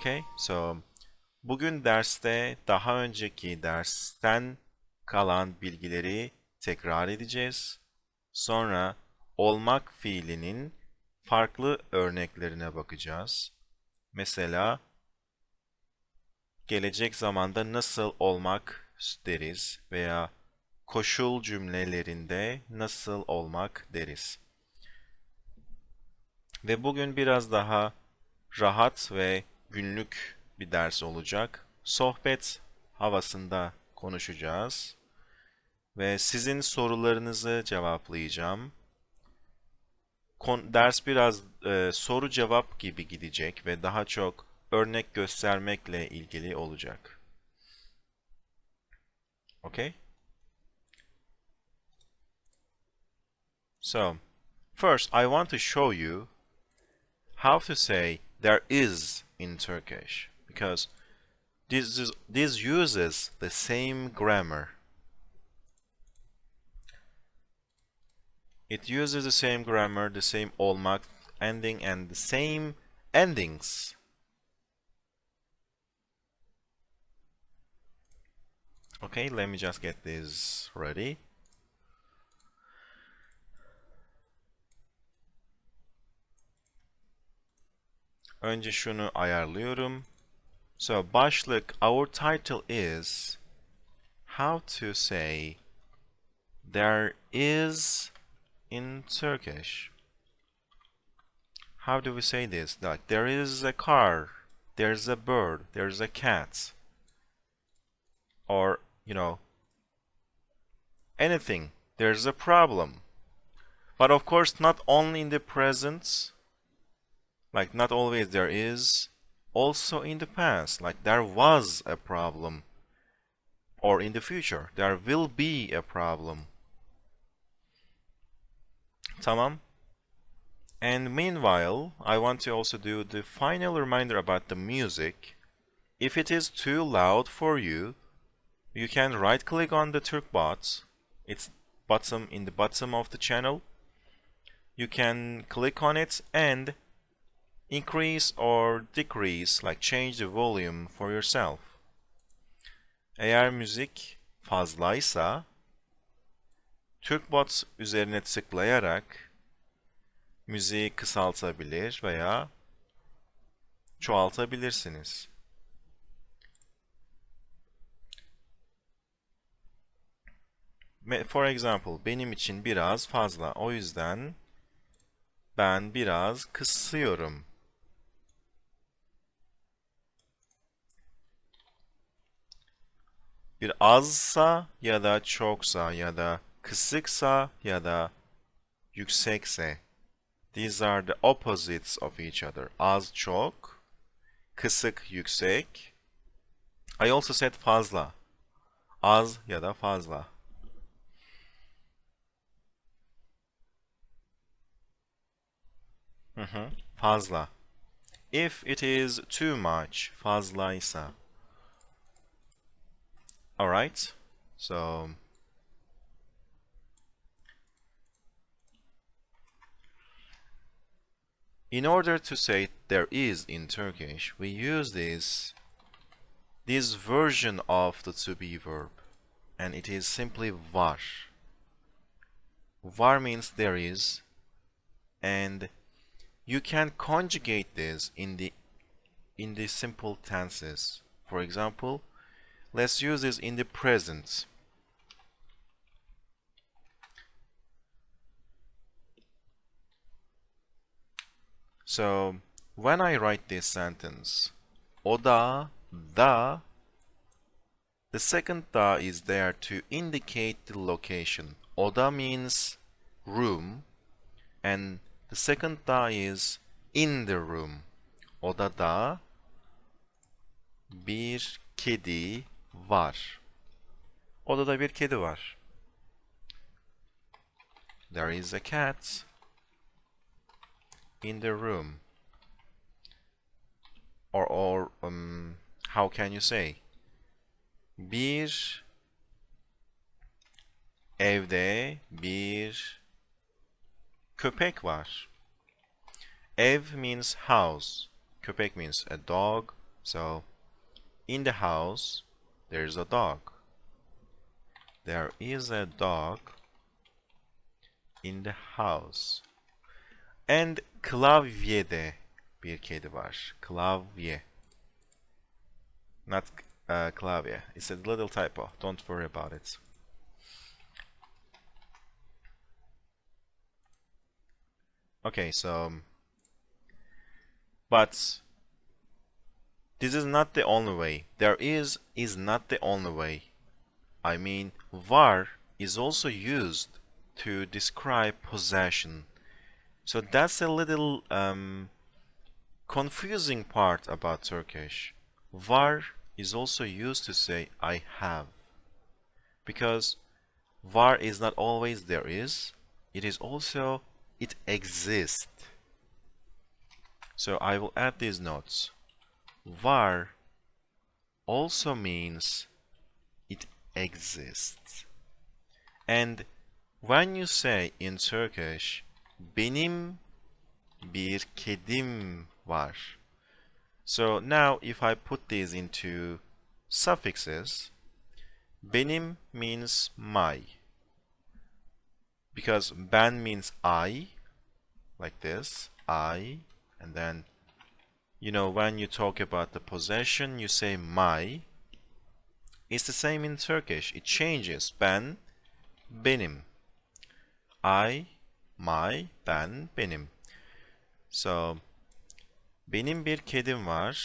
Okay, so bugün derste daha önceki dersten kalan bilgileri tekrar edeceğiz. Sonra olmak fiilinin farklı örneklerine bakacağız. Mesela gelecek zamanda nasıl olmak deriz veya koşul cümlelerinde nasıl olmak deriz. Ve bugün biraz daha rahat ve günlük bir ders olacak. Sohbet havasında konuşacağız ve sizin sorularınızı cevaplayacağım. Ders biraz soru cevap gibi gidecek ve daha çok örnek göstermekle ilgili olacak. Okay? So, first I want to show you how to say there is in Turkish because this uses the same grammar. It uses the same grammar, the same olmak ending, and the same endings. Okay, let me just get this ready. Önce şunu ayarlıyorum. So, başlık, our title is how to say there is in Turkish. How do we say this? Like, there is a car, there's a bird, there's a cat. Or, anything. There's a problem. But of course, not only in the present, like not always there is, also in the past, like there was a problem. Or in the future, there will be a problem. Tamam. And meanwhile, I want to also do the final reminder about the music. If it is too loud for you, you can right click on the Turkbot. It's in the bottom of the channel. You can click on it and increase or decrease, like change the volume for yourself. Eğer müzik fazlaysa Turkbot üzerine tıklayarak müziği kısaltabilir veya çoğaltabilirsiniz. For example, benim için biraz fazla. O yüzden ben biraz kısıyorum. Bir azsa ya da çoksa ya da kısıksa ya da yüksekse. These are the opposites of each other. Az çok, kısık yüksek. I also said fazla. Az ya da fazla. Fazla. If it is too much, fazlaysa. Alright, so in order to say there is in Turkish, we use this version of the to be verb, and it is simply var. Var means there is, and you can conjugate this in the simple tenses. For example, let's use this in the present. So, when I write this sentence, the second da is there to indicate the location. Oda means room, and the second da is in the room. Odada bir kedi var. Odada bir kedi var. There is a cat in the room. Or how can you say? Bir evde bir köpek var. Ev means house. Köpek means a dog. So, in the house, there's a dog. There is a dog in the house. And klavyede bir kedi var. Klavye. Not klavye. It's a little typo. Don't worry about it. Okay, so but this is not the only way. There is not the only way. I mean, var is also used to describe possession. So that's a little confusing part about Turkish. Var is also used to say I have. Because var is not always there is. It is also it exists. So I will add these notes. Var also means it exists. And when you say in Turkish, benim bir kedim var. So now if I put these into suffixes, benim means my. Because ben means I, like this, I, and then, you know, when you talk about the possession, you say my. It's the same in Turkish. It changes. Ben, benim. I, my, ben, benim. So, benim bir kedim var.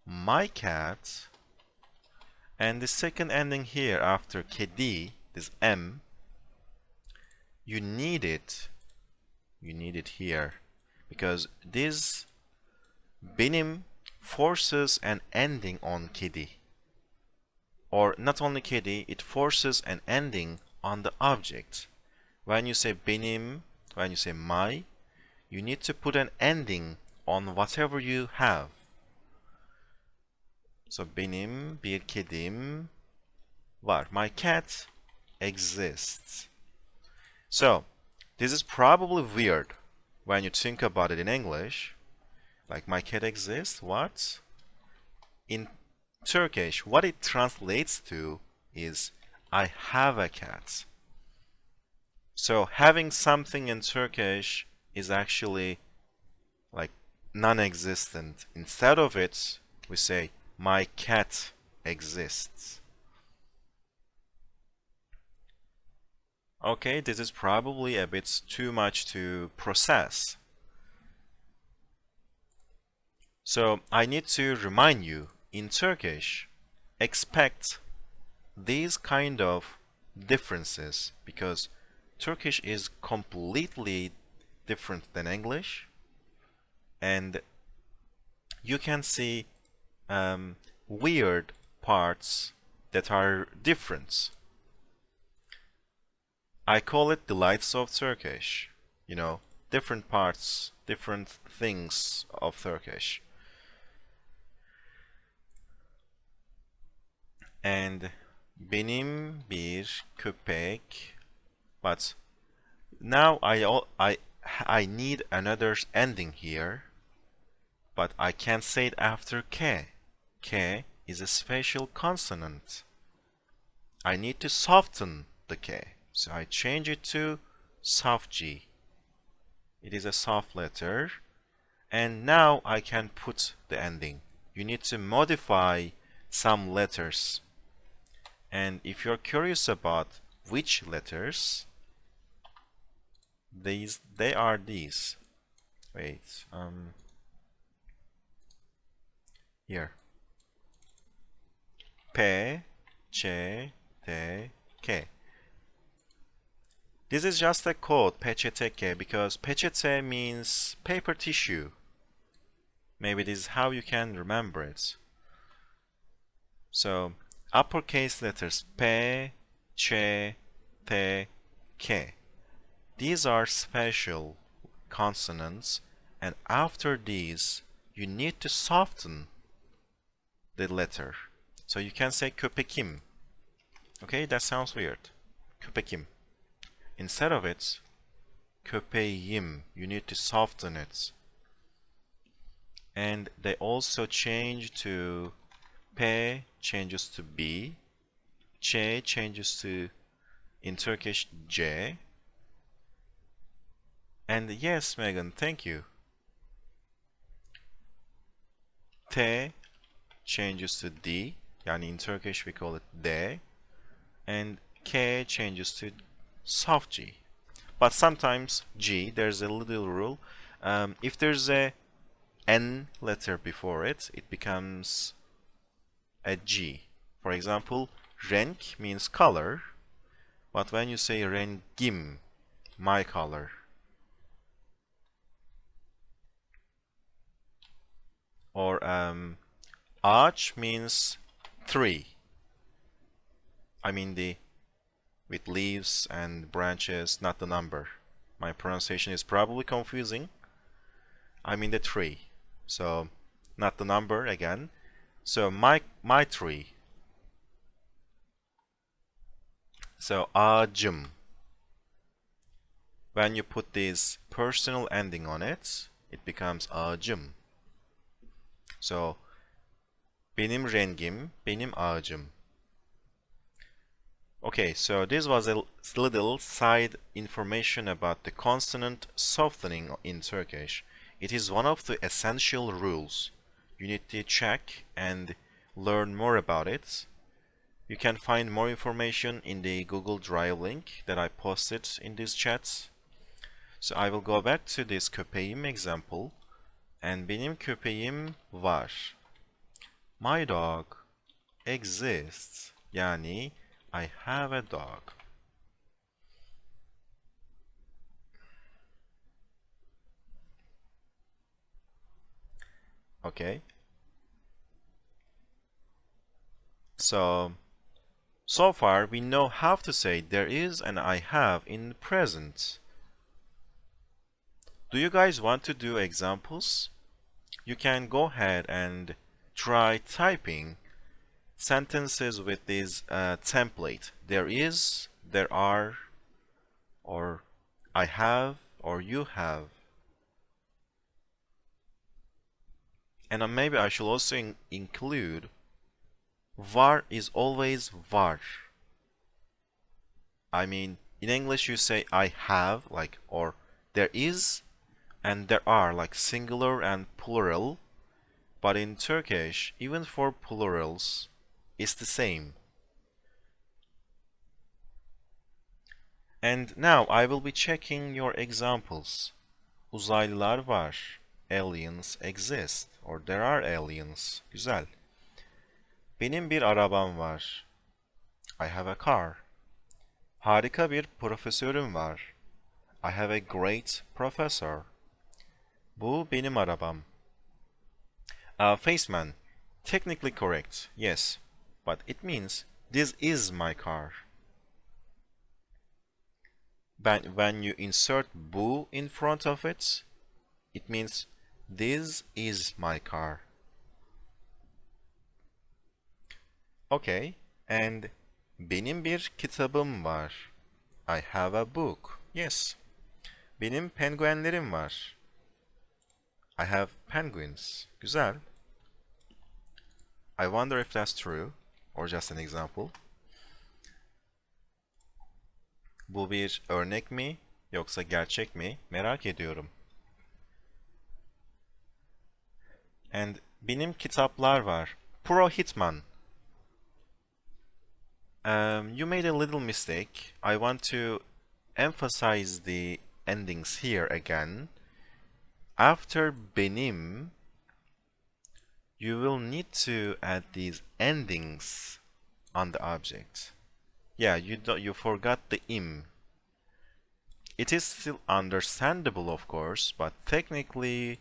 My cat. And the second ending here after kedi, this M, you need it. You need it here. Because this benim forces an ending on kedi. Or not only kedi, it forces an ending on the object. When you say benim, when you say my, you need to put an ending on whatever you have. So benim bir kedim var. My cat exists. So this is probably weird when you think about it in English. Like my cat exists, what? In Turkish, what it translates to is I have a cat. So having something in Turkish is actually like non-existent. Instead of it, we say my cat exists. Okay, this is probably a bit too much to process. So I need to remind you, in Turkish, expect these kind of differences because Turkish is completely different than English, and you can see weird parts that are different. I call it the lights of Turkish, you know, different parts, different things of Turkish. And benim bir köpek, but now I need another ending here, but I can't say it after k. K is a special consonant. I need to soften the k, so I change it to soft G. It is a soft letter, and now I can put the ending. You need to modify some letters. And if you're curious about which letters, they are these. Wait, here. P, Ç, T, K. This is just a code, peçete, because peçete means paper tissue. Maybe this is how you can remember it. So, uppercase letters P, Ç, T, K. These are special consonants, and after these, you need to soften the letter. So you can say köpekim. Okay, that sounds weird. Köpekim. Instead of it, köpeğim. You need to soften it. And they also change to P changes to B, Ç changes to, in Turkish, C. And yes, Megan, thank you. T changes to D, yani in Turkish we call it D. And K changes to soft G. But sometimes G, there's a little rule. If there's a N letter before it, it becomes a G. For example, renk means color, but when you say rengim, my color, or ağaç means tree. I mean the with leaves and branches, not the number. My pronunciation is probably confusing. I mean the tree, so not the number again. So my tree. So ağacım. When you put this personal ending on it, it becomes ağacım. So benim rengim, benim ağacım. Okay, so this was a little side information about the consonant softening in Turkish. It is one of the essential rules. You need to check and learn more about it. You can find more information in the Google Drive link that I posted in this chat. So I will go back to this köpeğim example. And benim köpeğim var. My dog exists. Yani I have a dog. Okay. So far we know how to say there is and I have in the present. Do you guys want to do examples? You can go ahead and try typing sentences with this template. There is, there are, or I have, or you have. And maybe I should also include var is always var. I mean, in English you say I have, like, or there is, and there are, like singular and plural. But in Turkish, even for plurals, it's the same. And now I will be checking your examples. Uzaylılar var. Aliens exist. Or there are aliens. Güzel. Benim bir arabam var. I have a car. Harika bir profesörüm var. I have a great professor. Bu benim arabam. Faceman, technically correct, yes, but it means this is my car. When you insert bu in front of it, it means this is my car. Okay, and benim bir kitabım var. I have a book. Yes. Benim penguenlerim var. I have penguins. Güzel. I wonder if that's true or just an example. Bu bir örnek mi yoksa gerçek mi? Merak ediyorum. And benim kitaplar var. Pro Hitman. You made a little mistake. I want to emphasize the endings here again. After benim, you will need to add these endings on the object. Yeah, you forgot the im. It is still understandable, of course, but technically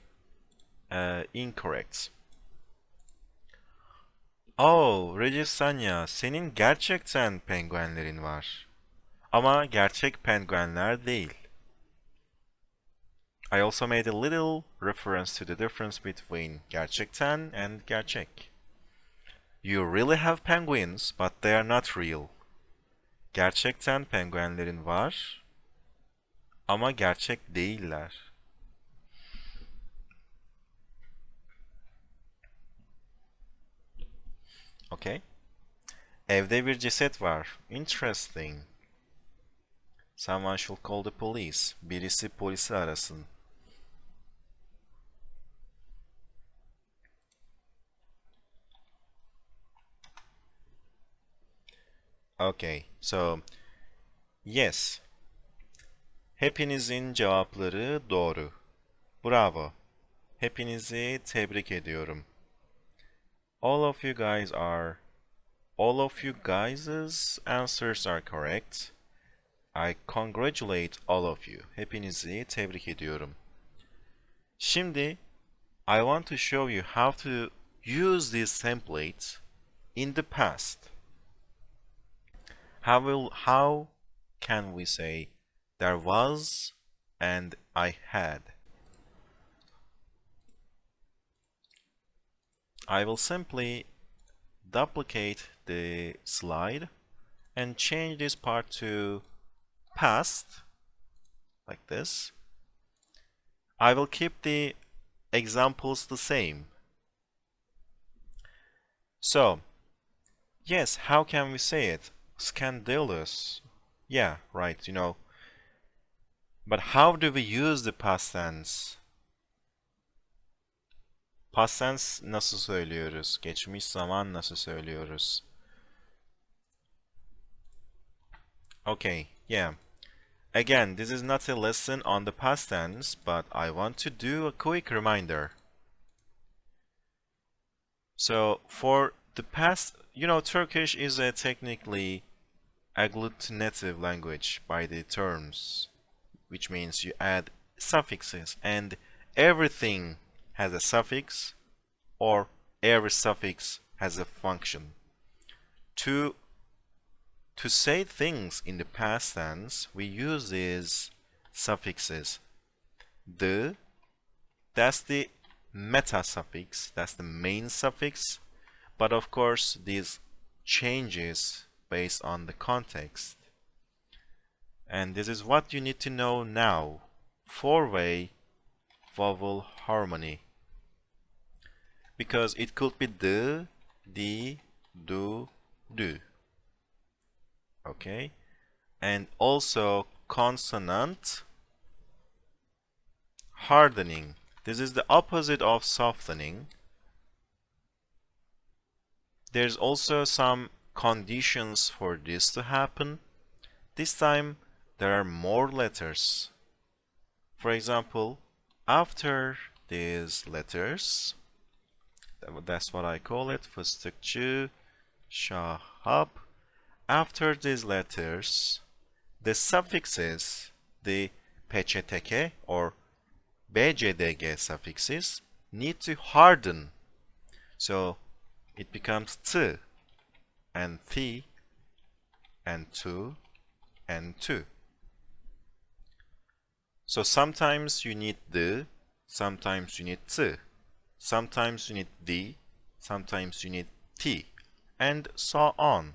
incorrect. Oh, Regisanya, senin gerçekten penguenlerin var. Ama gerçek penguenler değil. I also made a little reference to the difference between gerçekten and gerçek. You really have penguins, but they are not real. Gerçekten penguenlerin var ama gerçek değiller. Okay. Evde bir ceset var. Interesting. Someone should call the police. Birisi polisi arasın. Okay. So, yes. Hepinizin cevapları doğru. Bravo. Hepinizi tebrik ediyorum. All of you guys' answers are correct. I congratulate all of you. Hepinizi tebrik ediyorum. Şimdi, I want to show you how to use these templates in the past. How can we say there was and I had? I will simply duplicate the slide and change this part to past, like this. I will keep the examples the same. So, yes, how can we say it? Scandalous. Yeah, right, you know. But how do we use the past tense? Past tense nasıl söylüyoruz? Geçmiş zaman nasıl söylüyoruz? Okay, yeah. Again, this is not a lesson on the past tense, but I want to do a quick reminder. So, for the past, you know, Turkish is a technically agglutinative language by the terms, which means you add suffixes, and everything has a suffix, or every suffix has a function. To say things in the past tense, we use these suffixes. The, that's the meta suffix, that's the main suffix, but of course this changes based on the context. And this is what you need to know now. Four-way vowel harmony. Because it could be the, do, do. Okay? And also consonant hardening. This is the opposite of softening. There's also some conditions for this to happen. This time there are more letters. For example, after these letters, that's what I call it, fıstıkçı, şahap. After these letters, the suffixes, the peçeteke or bcdg suffixes, need to harden. So it becomes t and thi and tu and tu. So sometimes you need the, sometimes you need t, sometimes you need the, sometimes you need t, and so on.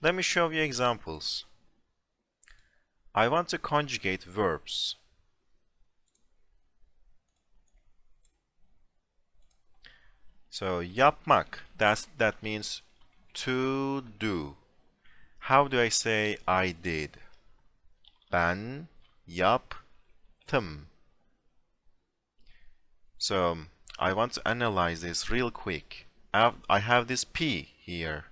Let me show you examples. I want to conjugate verbs. So yapmak, that means to do. How do I say I did? Ben yaptım. So I want to analyze this real quick. I have this P here.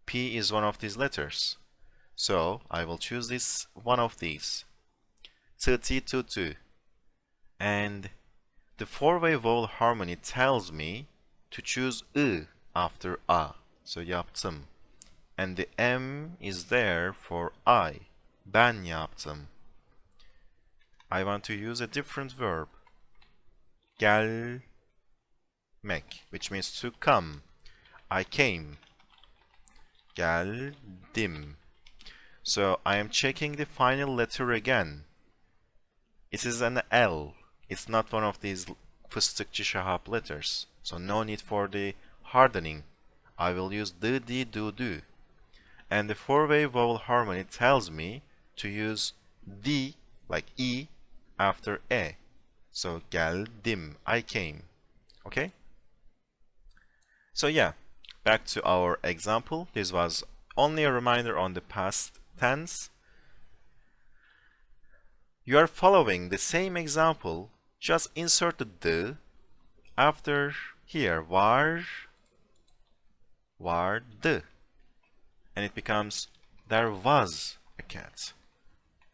P is one of these letters. So I will choose this one of these. T. And the four-way vowel harmony tells me to choose I after A. So yaptım. And the M is there for I. Ben yaptım. I want to use a different verb. Gelmek, which means to come. I came. Geldim. So I am checking the final letter again. It is an L. It's not one of these fıstıkçı şahap letters. So no need for the hardening. I will use the, di, do. And the four-way vowel harmony tells me to use di, like E, after E. So geldim, I came. Okay? So yeah, back to our example. This was only a reminder on the past tense. You are following the same example, just inserted the after here, vardı, and it becomes there was a cat,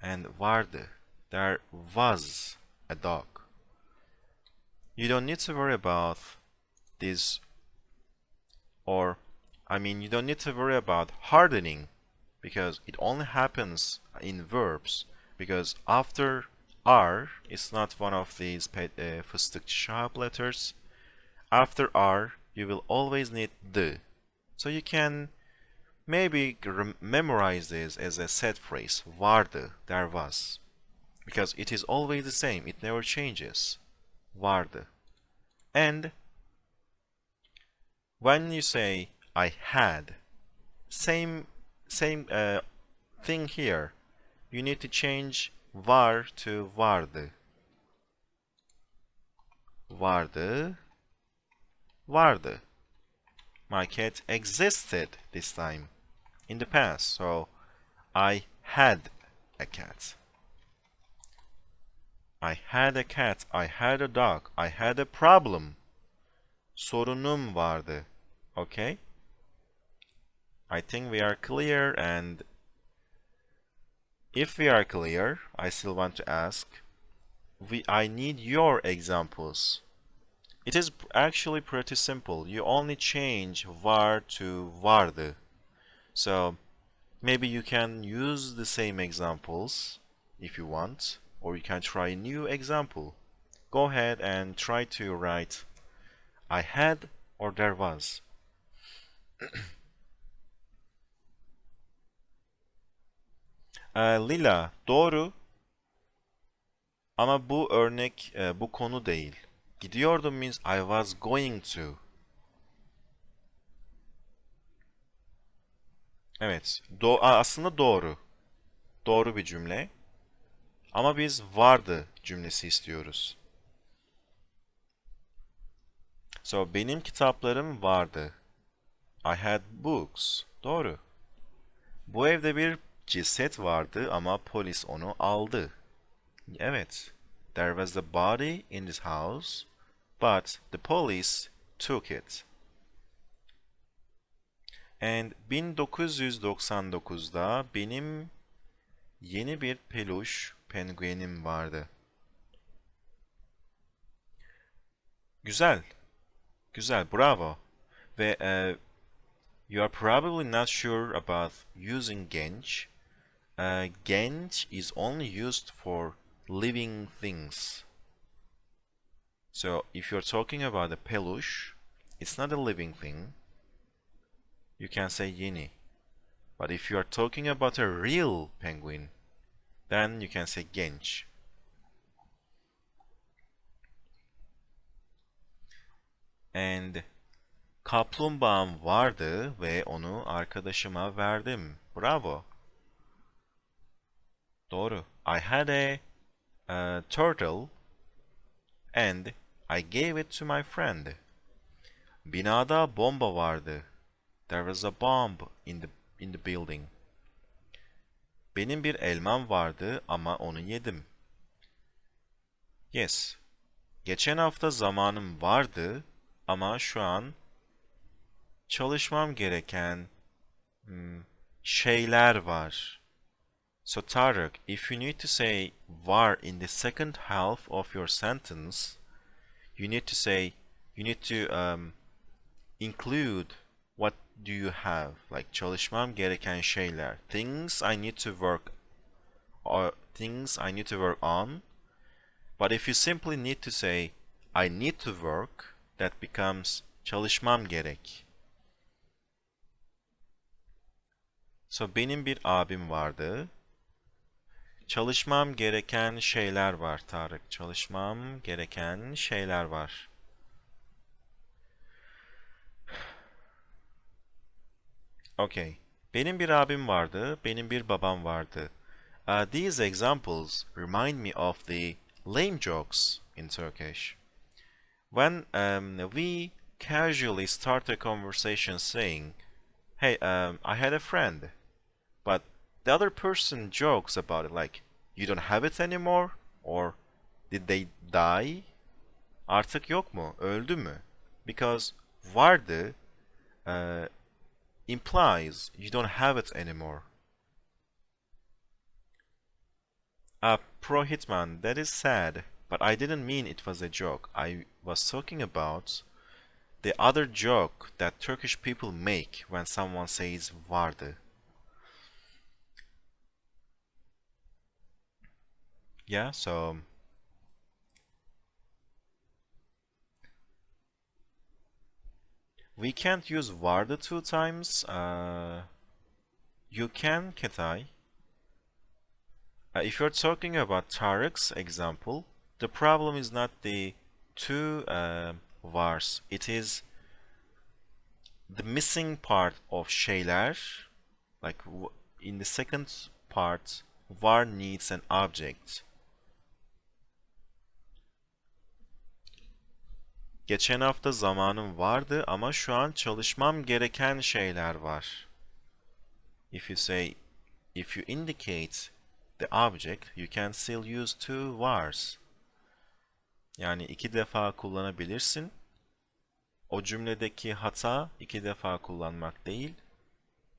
and vardı, there was a dog. You don't need to worry about this, or you don't need to worry about hardening, because it only happens in verbs, because after R is not one of these fıstıkçı sharp letters. After R you will always need the, so you can maybe memorize this as a set phrase, vardı, there was, because it is always the same, it never changes, vardı. And when you say I had, same thing here. You need to change var to vardı. Vardı, vardı. My cat existed this time in the past, so I had a cat. I had a cat, I had a dog, I had a problem. Sorunum vardı. Okay? I think we are clear, and if we are clear, I still want to ask, I need your examples. It is actually pretty simple. You only change var to vardı. So maybe you can use the same examples if you want, or you can try a new example. Go ahead and try to write I had or there was. Lila, doğru. Ama bu örnek, bu konu değil. Gidiyordum means I was going to. Evet, aslında doğru. Doğru bir cümle. Ama biz vardı cümlesi istiyoruz. So, benim kitaplarım vardı. I had books. Doğru. Bu evde bir ceset vardı ama polis onu aldı. Evet. There was a body in this house, but the police took it. And 1999'da benim yeni bir peluş penguenim vardı. Güzel. Güzel, bravo. Ve you are probably not sure about using genç. Genç is only used for living things. So if you're talking about a peluche, it's not a living thing. You can say yeni. But if you are talking about a real penguin, then you can say genç. And kaplumbağam vardı ve onu arkadaşıma verdim. Bravo. Doğru. I had a turtle and I gave it to my friend. Binada bomba vardı. There was a bomb in the building. Benim bir elmam vardı ama onu yedim. Yes. Geçen hafta zamanım vardı ama şu an çalışmam gereken şeyler var. So Tarık, if you need to say var in the second half of your sentence, you need to include what do you have, like çalışmam gereken şeyler, things I need to work, or things I need to work on. But if you simply need to say I need to work, that becomes çalışmam gerek. So benim bir abim vardı. Çalışmam gereken şeyler var Tarık. Çalışmam gereken şeyler var. Okay. Benim bir abim vardı. Benim bir babam vardı. These examples remind me of the lame jokes in Turkish. When we casually start a conversation saying, "Hey, I had a friend," but the other person jokes about it like, "You don't have it anymore," or "Did they die?" Artık yok mu? Öldü mü? Because vardı implies you don't have it anymore. Pro Hitman, that is sad, but I didn't mean it was a joke. I was talking about the other joke that Turkish people make when someone says vardı. Yeah, so we can't use vardı two times. You can, Ketay. If you're talking about Tarık's example, the problem is not the two vars. It is the missing part of şeyler. Like in the second part, var needs an object. Geçen hafta zamanım vardı ama şu an çalışmam gereken şeyler var. If you indicate the object, you can still use two vars. Yani iki defa kullanabilirsin. O cümledeki hata iki defa kullanmak değil,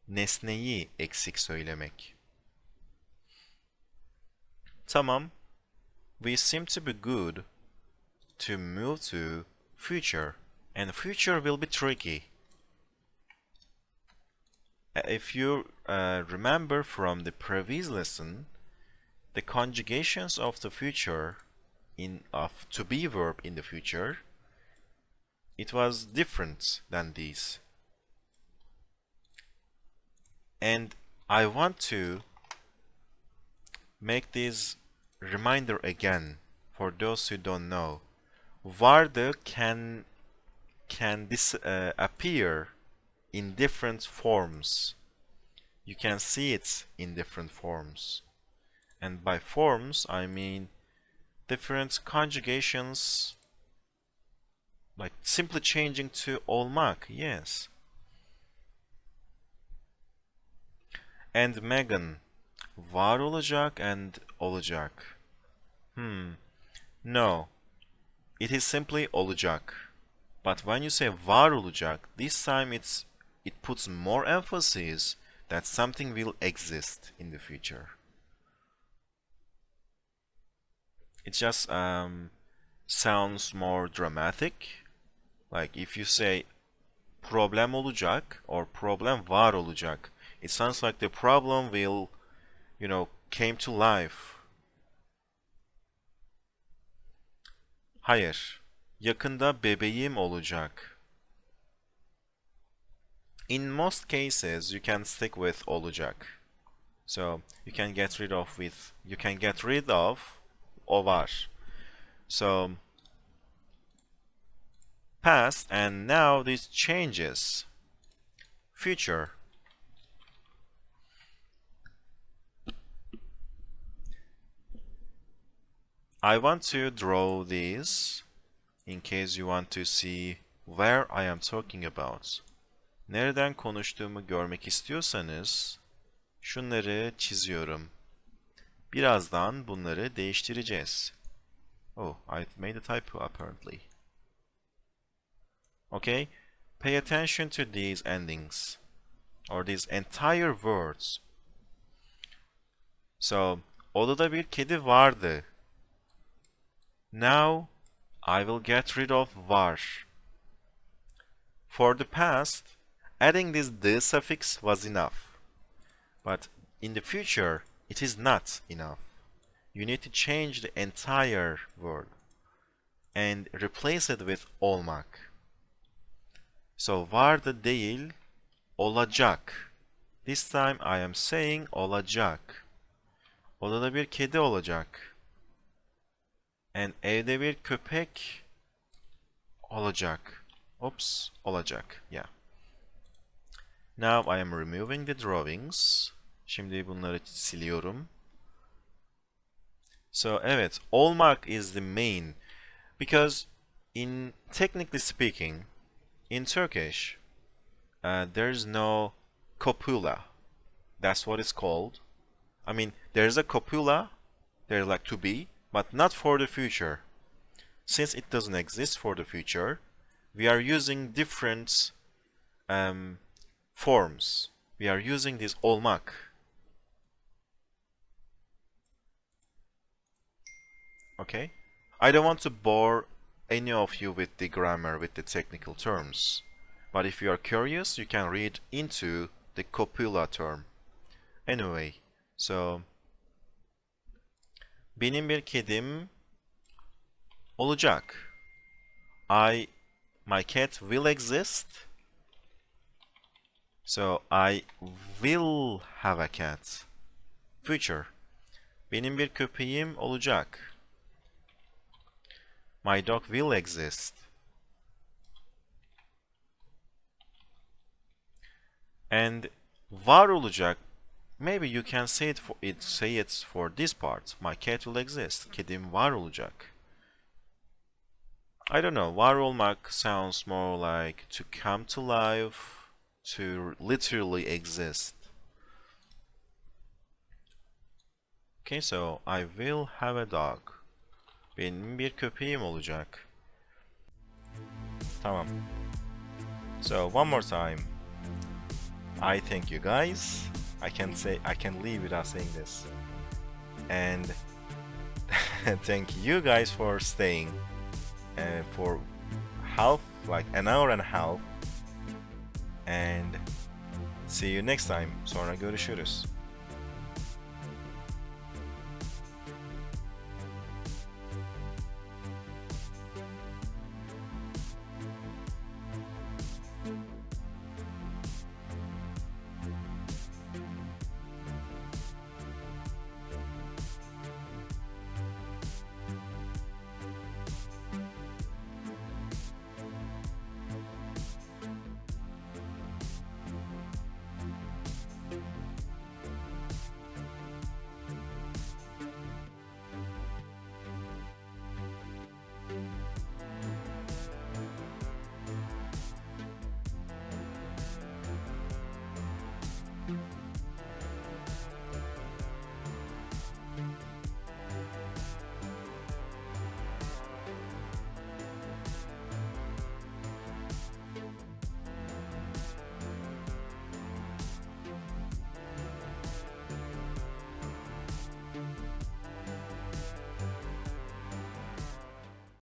nesneyi eksik söylemek. Tamam. We seem to be good to move to future, and future will be tricky. If you remember from the previous lesson, the conjugations of the future of to be verb in the future, it was different than these. And I want to make this reminder again for those who don't know. Vardı can appear in different forms. You can see it in different forms. And by forms, I mean different conjugations, like simply changing to olmak, yes. And Megan, var olacak and olacak. No, it is simply olacak. But when you say var olacak, this time it puts more emphasis that something will exist in the future. It just sounds more dramatic. Like if you say problem olacak or problem var olacak, it sounds like the problem will, came to life. Hayır, yakında bebeğim olacak. In most cases, you can stick with olacak. So you can get rid of o var. So past, and now this changes. Future. I want to draw these in case you want to see where I am talking about. Nereden konuştuğumu görmek istiyorsanız şunları çiziyorum. Birazdan bunları değiştireceğiz. Oh, I've made a typo apparently. Okay, pay attention to these endings or these entire words. So, odada bir kedi vardı. Now, I will get rid of var. For the past, adding this the suffix was enough. But in the future, it is not enough. You need to change the entire word and replace it with olmak. So vardı değil, olacak. This time I am saying olacak. Odada bir kedi olacak. And evde bir köpek olacak. Oops, olacak. Yeah. Now I am removing the drawings. Şimdi bunları siliyorum. So evet, olmak is the main. Because technically speaking, in Turkish, there's no copula. That's what it's called. I mean, there's a copula, there's like to be, but not for the future. Since it doesn't exist for the future, we are using different forms. We are using this olmak. Okay? I don't want to bore any of you with the grammar, with the technical terms. But if you are curious, you can read into the copula term. Anyway, so benim bir kedim olacak. My cat will exist. So I will have a cat. Future. Benim bir köpeğim olacak. My dog will exist. And var olacak. Maybe you can say it for this part. My cat will exist. Kedim var olacak. I don't know. Var olmak sounds more like to come to life, to literally exist. Okay, so I will have a dog. Benim bir köpeğim olacak. Tamam. So one more time. I thank you guys. I can leave without saying this. And thank you guys for staying for like an hour and a half. And see you next time. Sonra görüşürüz.